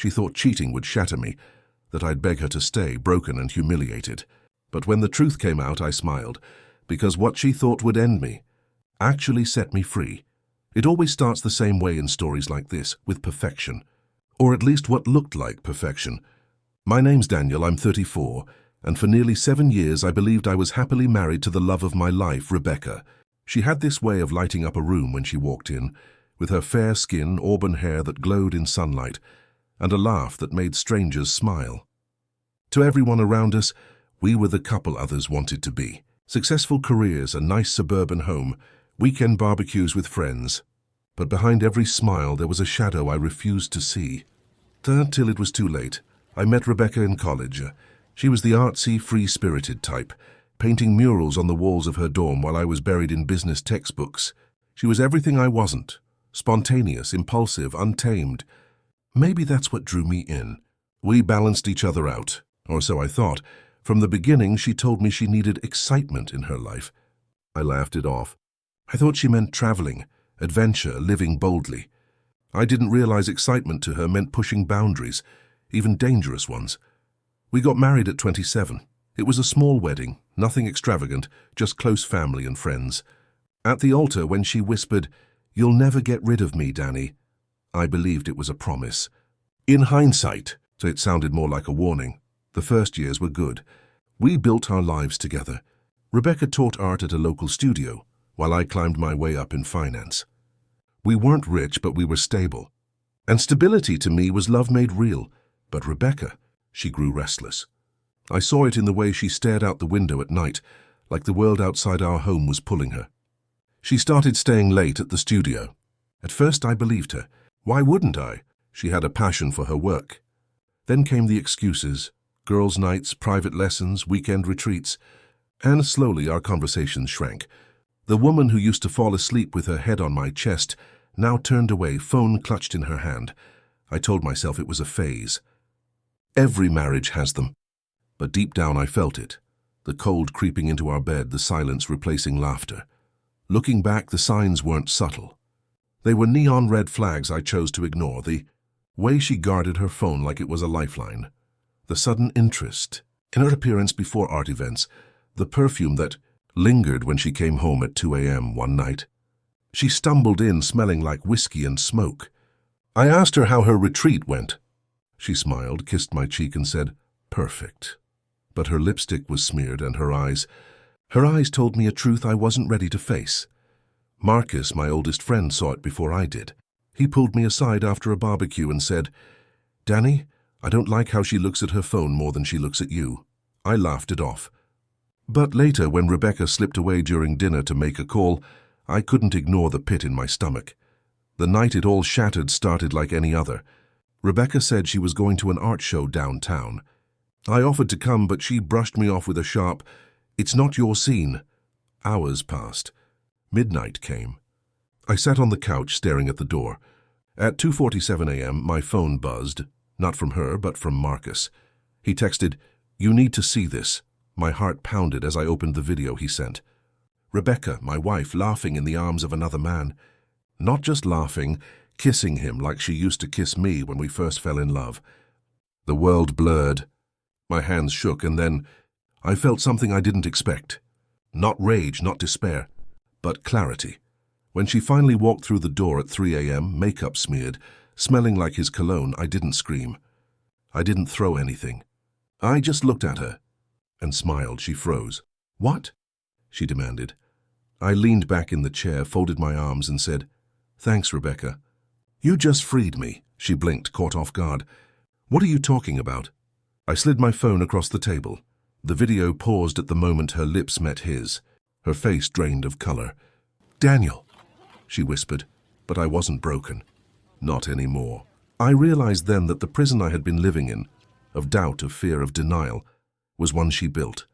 She thought cheating would shatter me, that I'd beg her to stay, broken and humiliated. But when the truth came out, I smiled, because what she thought would end me actually set me free. It always starts the same way in stories like this, with perfection. Or at least what looked like perfection. My name's Daniel, I'm 34, and for nearly 7 years I believed I was happily married to the love of my life, Rebecca. She had this way of lighting up a room when she walked in, with her fair skin, auburn hair that glowed in sunlight, and a laugh that made strangers smile. To everyone around us, we were the couple others wanted to be. Successful careers, a nice suburban home, weekend barbecues with friends. But behind every smile there was a shadow I refused to see. Till it was too late. I met Rebecca in college. She was the artsy, free-spirited type, painting murals on the walls of her dorm while I was buried in business textbooks. She was everything I wasn't. Spontaneous, impulsive, untamed. Maybe that's what drew me in. We balanced each other out, or so I thought. From the beginning, she told me she needed excitement in her life. I laughed it off. I thought she meant traveling, adventure, living boldly. I didn't realize excitement to her meant pushing boundaries, even dangerous ones. We got married at 27. It was a small wedding, nothing extravagant, just close family and friends. At the altar, when she whispered, "You'll never get rid of me, Danny," I believed it was a promise. In hindsight, so it sounded more like a warning. The first years were good. We built our lives together. Rebecca taught art at a local studio, while I climbed my way up in finance. We weren't rich, but we were stable. And stability to me was love made real. But Rebecca, she grew restless. I saw it in the way she stared out the window at night, like the world outside our home was pulling her. She started staying late at the studio. At first I believed her. Why wouldn't I? She had a passion for her work. Then came the excuses, girls' nights, private lessons, weekend retreats, and slowly our conversations shrank. The woman who used to fall asleep with her head on my chest now turned away, phone clutched in her hand. I told myself it was a phase. Every marriage has them. But deep down I felt it, the cold creeping into our bed, the silence replacing laughter. Looking back, the signs weren't subtle. They were neon red flags I chose to ignore, the way she guarded her phone like it was a lifeline, the sudden interest in her appearance before art events, the perfume that lingered when she came home at 2 a.m. one night. She stumbled in smelling like whiskey and smoke. I asked her how her retreat went. She smiled, kissed my cheek and said, "Perfect." But her lipstick was smeared and her eyes told me a truth I wasn't ready to face. Marcus, my oldest friend, saw it before I did. He pulled me aside after a barbecue and said, "Danny, I don't like how she looks at her phone more than she looks at you." I laughed it off. But later, when Rebecca slipped away during dinner to make a call, I couldn't ignore the pit in my stomach. The night it all shattered started like any other. Rebecca said she was going to an art show downtown. I offered to come, but she brushed me off with a sharp, "It's not your scene." Hours passed. Midnight came. I sat on the couch staring at the door. At 2:47 a.m., my phone buzzed, not from her, but from Marcus. He texted, "You need to see this." My heart pounded as I opened the video he sent. Rebecca, my wife, laughing in the arms of another man. Not just laughing, kissing him like she used to kiss me when we first fell in love. The world blurred. My hands shook, and then I felt something I didn't expect. Not rage, not despair, but clarity. When she finally walked through the door at 3 a.m., makeup smeared, smelling like his cologne, I didn't scream. I didn't throw anything. I just looked at her and smiled. She froze. "What?" she demanded. I leaned back in the chair, folded my arms, and said, "Thanks, Rebecca." "You just freed me," she blinked, caught off guard. "What are you talking about?" I slid my phone across the table. The video paused at the moment her lips met his, her face drained of color. "Daniel," she whispered, but I wasn't broken. Not anymore. I realized then that the prison I had been living in, of doubt, of fear, of denial, was one she built.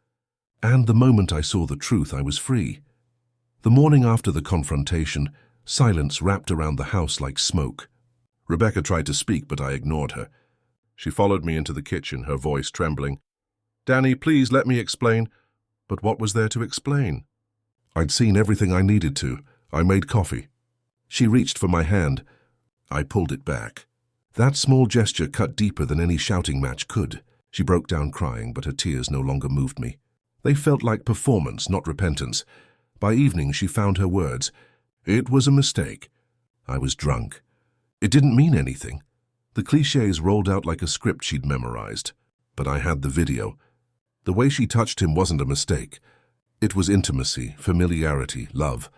And the moment I saw the truth, I was free. The morning after the confrontation, silence wrapped around the house like smoke. Rebecca tried to speak, but I ignored her. She followed me into the kitchen, her voice trembling. "Danny, please let me explain." But what was there to explain? I'd seen everything I needed to. I made coffee. She reached for my hand. I pulled it back. That small gesture cut deeper than any shouting match could. She broke down crying, but her tears no longer moved me. They felt like performance, not repentance. By evening, she found her words. It was a mistake. I was drunk. It didn't mean anything. The cliches rolled out like a script she'd memorized. But I had the video. The way she touched him wasn't a mistake. It was intimacy, familiarity, love.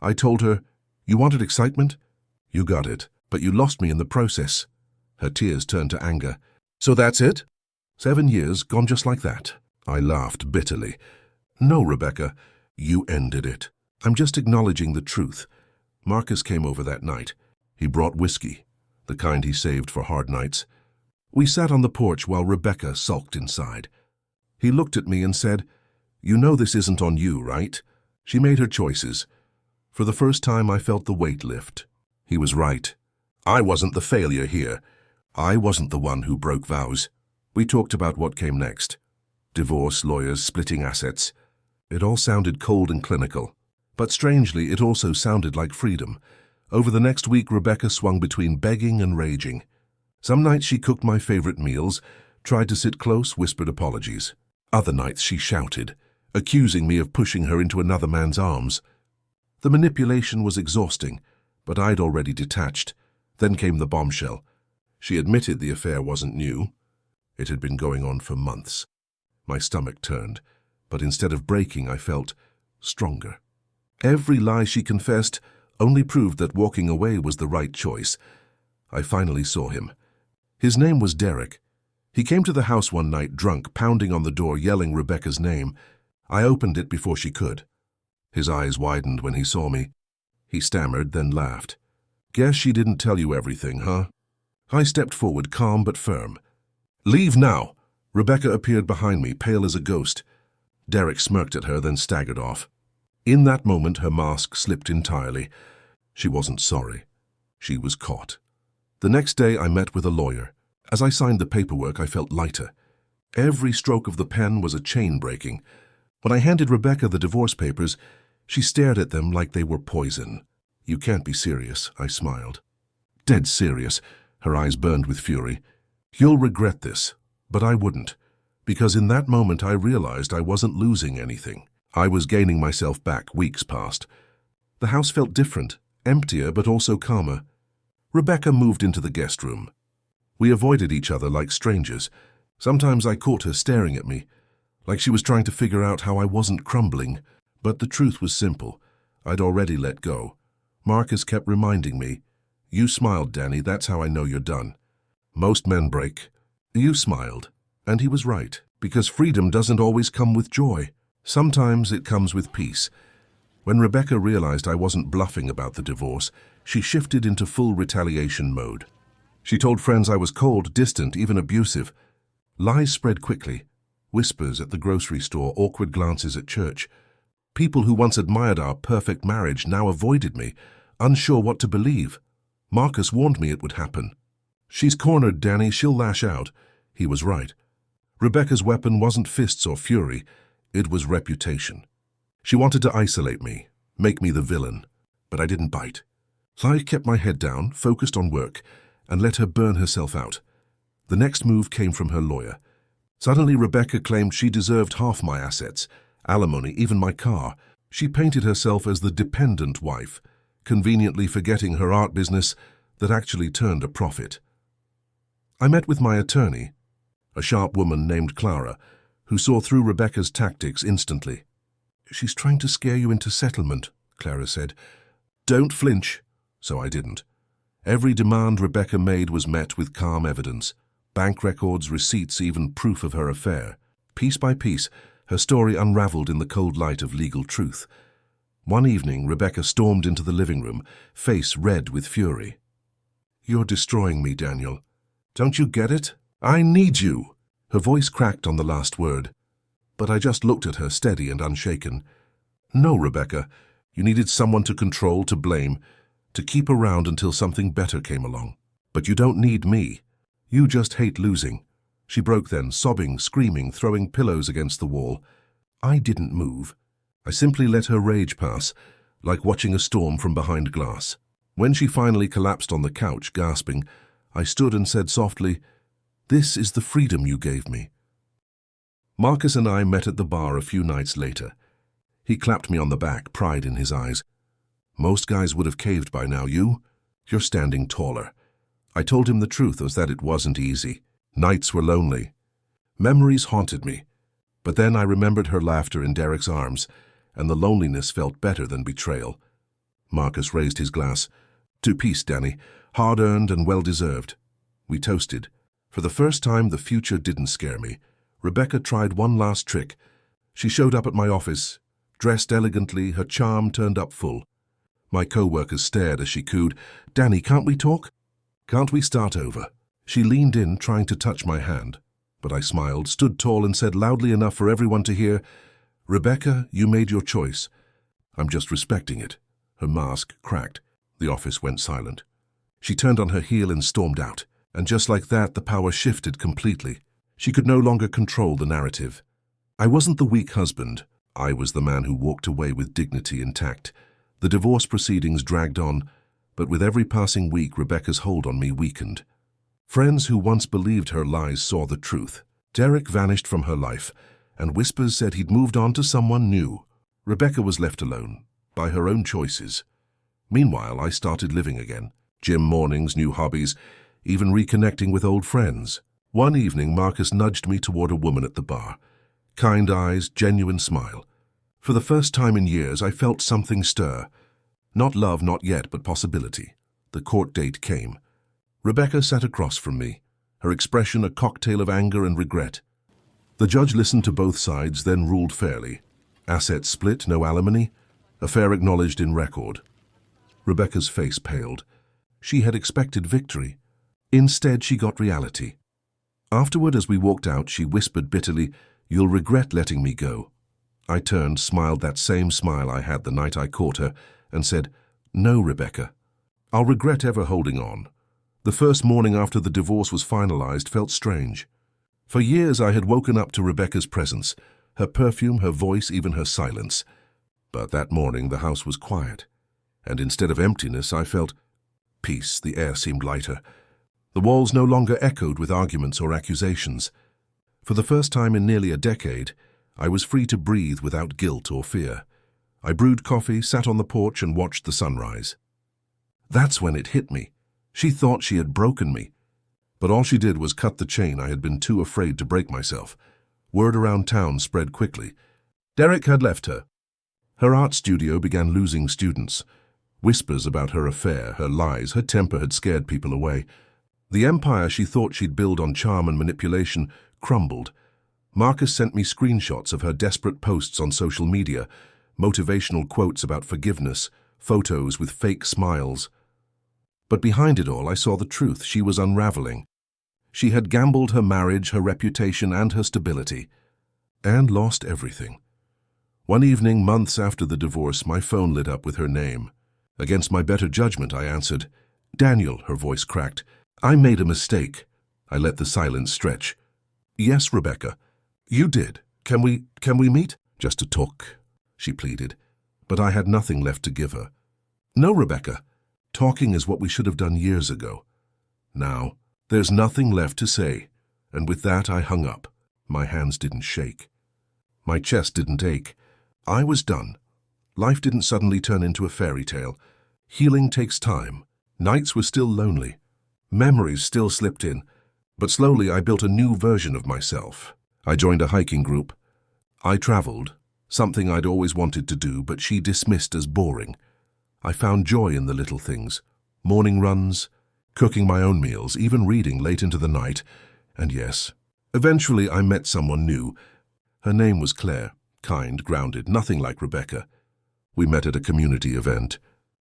I told her, "You wanted excitement? You got it, but you lost me in the process." Her tears turned to anger. "So that's it? 7 years, gone just like that?" I laughed bitterly. "No, Rebecca, you ended it. I'm just acknowledging the truth." Marcus came over that night. He brought whiskey, the kind he saved for hard nights. We sat on the porch while Rebecca sulked inside. He looked at me and said, "You know this isn't on you, right?" She made her choices. For the first time, I felt the weight lift. He was right. I wasn't the failure here. I wasn't the one who broke vows. We talked about what came next. Divorce, lawyers, splitting assets. It all sounded cold and clinical. But strangely, it also sounded like freedom. Over the next week, Rebecca swung between begging and raging. Some nights she cooked my favorite meals, tried to sit close, whispered apologies. Other nights she shouted, accusing me of pushing her into another man's arms. The manipulation was exhausting, but I'd already detached. Then came the bombshell. She admitted the affair wasn't new. It had been going on for months. My stomach turned, but instead of breaking, I felt stronger. Every lie she confessed only proved that walking away was the right choice. I finally saw him. His name was Derek. He came to the house one night drunk, pounding on the door, yelling Rebecca's name. I opened it before she could. His eyes widened when he saw me. He stammered, then laughed. "Guess she didn't tell you everything, huh?" I stepped forward, calm but firm. "Leave now!" Rebecca appeared behind me, pale as a ghost. Derek smirked at her, then staggered off. In that moment, her mask slipped entirely. She wasn't sorry. She was caught. The next day, I met with a lawyer. As I signed the paperwork, I felt lighter. Every stroke of the pen was a chain breaking. When I handed Rebecca the divorce papers, she stared at them like they were poison. "You can't be serious," I smiled. "Dead serious." Her eyes burned with fury. "You'll regret this." But I wouldn't, because in that moment I realized I wasn't losing anything. I was gaining myself back. Weeks passed. The house felt different, emptier but also calmer. Rebecca moved into the guest room. We avoided each other like strangers. Sometimes I caught her staring at me, like she was trying to figure out how I wasn't crumbling. But the truth was simple. I'd already let go. Marcus kept reminding me, "You smiled, Danny, that's how I know you're done. Most men break." You smiled. And he was right, because freedom doesn't always come with joy. Sometimes it comes with peace. When Rebecca realized I wasn't bluffing about the divorce, she shifted into full retaliation mode. She told friends I was cold, distant, even abusive. Lies spread quickly. Whispers at the grocery store, awkward glances at church. People who once admired our perfect marriage now avoided me, unsure what to believe. Marcus warned me it would happen. "She's cornered, Danny, she'll lash out." He was right. Rebecca's weapon wasn't fists or fury, it was reputation. She wanted to isolate me, make me the villain, but I didn't bite. I kept my head down, focused on work, and let her burn herself out. The next move came from her lawyer. Suddenly Rebecca claimed she deserved half my assets, alimony, even my car. She painted herself as the dependent wife, conveniently forgetting her art business that actually turned a profit. I met with my attorney, a sharp woman named Clara, who saw through Rebecca's tactics instantly. "She's trying to scare you into settlement," Clara said. "Don't flinch." So I didn't. Every demand Rebecca made was met with calm evidence. Bank records, receipts, even proof of her affair. Piece by piece, her story unraveled in the cold light of legal truth. One evening, Rebecca stormed into the living room, face red with fury. "You're destroying me, Daniel. Don't you get it? I need you." Her voice cracked on the last word. But I just looked at her, steady and unshaken. "No, Rebecca. You needed someone to control, to blame, to keep around until something better came along. But you don't need me. You just hate losing." She broke then, sobbing, screaming, throwing pillows against the wall. I didn't move. I simply let her rage pass, like watching a storm from behind glass. When she finally collapsed on the couch, gasping, I stood and said softly, "This is the freedom you gave me." Marcus and I met at the bar a few nights later. He clapped me on the back, pride in his eyes. "Most guys would have caved by now. You're standing taller." I told him the truth was that it wasn't easy. Nights were lonely. Memories haunted me. But then I remembered her laughter in Derek's arms, and the loneliness felt better than betrayal. Marcus raised his glass. "To peace, Danny. Hard-earned and well-deserved." We toasted. For the first time, the future didn't scare me. Rebecca tried one last trick. She showed up at my office, dressed elegantly, her charm turned up full. My co-workers stared as she cooed, "Danny, can't we talk? Can't we start over?" She leaned in, trying to touch my hand. But I smiled, stood tall, and said loudly enough for everyone to hear, "Rebecca, you made your choice. I'm just respecting it." Her mask cracked. The office went silent. She turned on her heel and stormed out. And just like that, the power shifted completely. She could no longer control the narrative. I wasn't the weak husband. I was the man who walked away with dignity intact. The divorce proceedings dragged on, but with every passing week, Rebecca's hold on me weakened. Friends who once believed her lies saw the truth. Derek vanished from her life, and whispers said he'd moved on to someone new. Rebecca was left alone, by her own choices. Meanwhile, I started living again. Gym mornings, new hobbies, even reconnecting with old friends. One evening, Marcus nudged me toward a woman at the bar. Kind eyes, genuine smile. For the first time in years, I felt something stir. Not love, not yet, but possibility. The court date came. Rebecca sat across from me, her expression a cocktail of anger and regret. The judge listened to both sides, then ruled fairly. Assets split, no alimony, affair acknowledged in record. Rebecca's face paled. She had expected victory. Instead, she got reality. Afterward, as we walked out, she whispered bitterly, "You'll regret letting me go." I turned, smiled that same smile I had the night I caught her, and said, "No, Rebecca. I'll regret ever holding on." The first morning after the divorce was finalized felt strange. For years I had woken up to Rebecca's presence, her perfume, her voice, even her silence. But that morning the house was quiet, and instead of emptiness I felt peace. The air seemed lighter. The walls no longer echoed with arguments or accusations. For the first time in nearly a decade, I was free to breathe without guilt or fear. I brewed coffee, sat on the porch, and watched the sunrise. That's when it hit me. She thought she had broken me. But all she did was cut the chain I had been too afraid to break myself. Word around town spread quickly. Derek had left her. Her art studio began losing students. Whispers about her affair, her lies, her temper had scared people away. The empire she thought she'd build on charm and manipulation crumbled. Marcus sent me screenshots of her desperate posts on social media, motivational quotes about forgiveness, photos with fake smiles. But behind it all, I saw the truth. She was unraveling. She had gambled her marriage, her reputation, and her stability, and lost everything. One evening, months after the divorce, my phone lit up with her name. Against my better judgment, I answered. "Daniel," her voice cracked. "I made a mistake." I let the silence stretch. "Yes, Rebecca. You did. Can we meet?" "Just to talk," she pleaded. But I had nothing left to give her. "No, Rebecca. Talking is what we should have done years ago. Now, there's nothing left to say." And with that, I hung up. My hands didn't shake. My chest didn't ache. I was done. Life didn't suddenly turn into a fairy tale. Healing takes time. Nights were still lonely. Memories still slipped in. But slowly, I built a new version of myself. I joined a hiking group. I traveled, something I'd always wanted to do, but she dismissed as boring. I found joy in the little things. Morning runs, cooking my own meals, even reading late into the night. And yes, eventually I met someone new. Her name was Claire, kind, grounded, nothing like Rebecca. We met at a community event.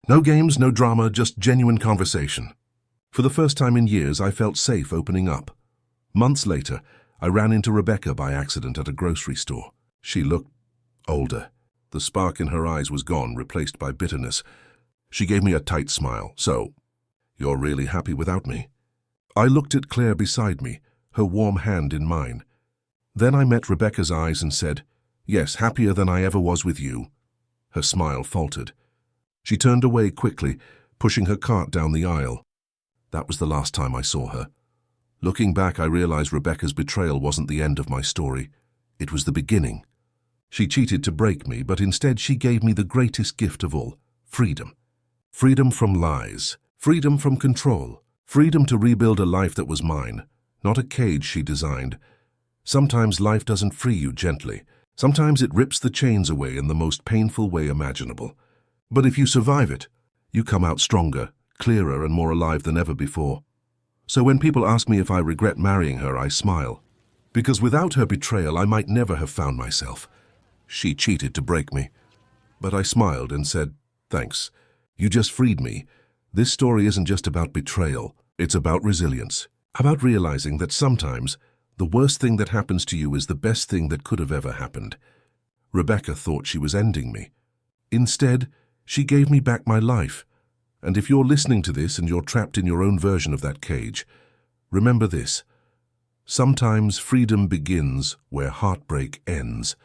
No games, no drama, just genuine conversation. For the first time in years, I felt safe opening up. Months later, I ran into Rebecca by accident at a grocery store. She looked older. The spark in her eyes was gone, replaced by bitterness. She gave me a tight smile. "So, you're really happy without me?" I looked at Claire beside me, her warm hand in mine. Then I met Rebecca's eyes and said, "Yes, happier than I ever was with you." Her smile faltered. She turned away quickly, pushing her cart down the aisle. That was the last time I saw her. Looking back, I realized Rebecca's betrayal wasn't the end of my story. It was the beginning. She cheated to break me, but instead she gave me the greatest gift of all, freedom. Freedom from lies, freedom from control, freedom to rebuild a life that was mine, not a cage she designed. Sometimes life doesn't free you gently. Sometimes it rips the chains away in the most painful way imaginable. But if you survive it, you come out stronger, clearer, and more alive than ever before. So when people ask me if I regret marrying her, I smile. Because without her betrayal, I might never have found myself. She cheated to break me. But I smiled and said, "Thanks. You just freed me." This story isn't just about betrayal. It's about resilience. About realizing that sometimes the worst thing that happens to you is the best thing that could have ever happened. Rebecca thought she was ending me. Instead, she gave me back my life. And if you're listening to this and you're trapped in your own version of that cage, remember this. Sometimes freedom begins where heartbreak ends.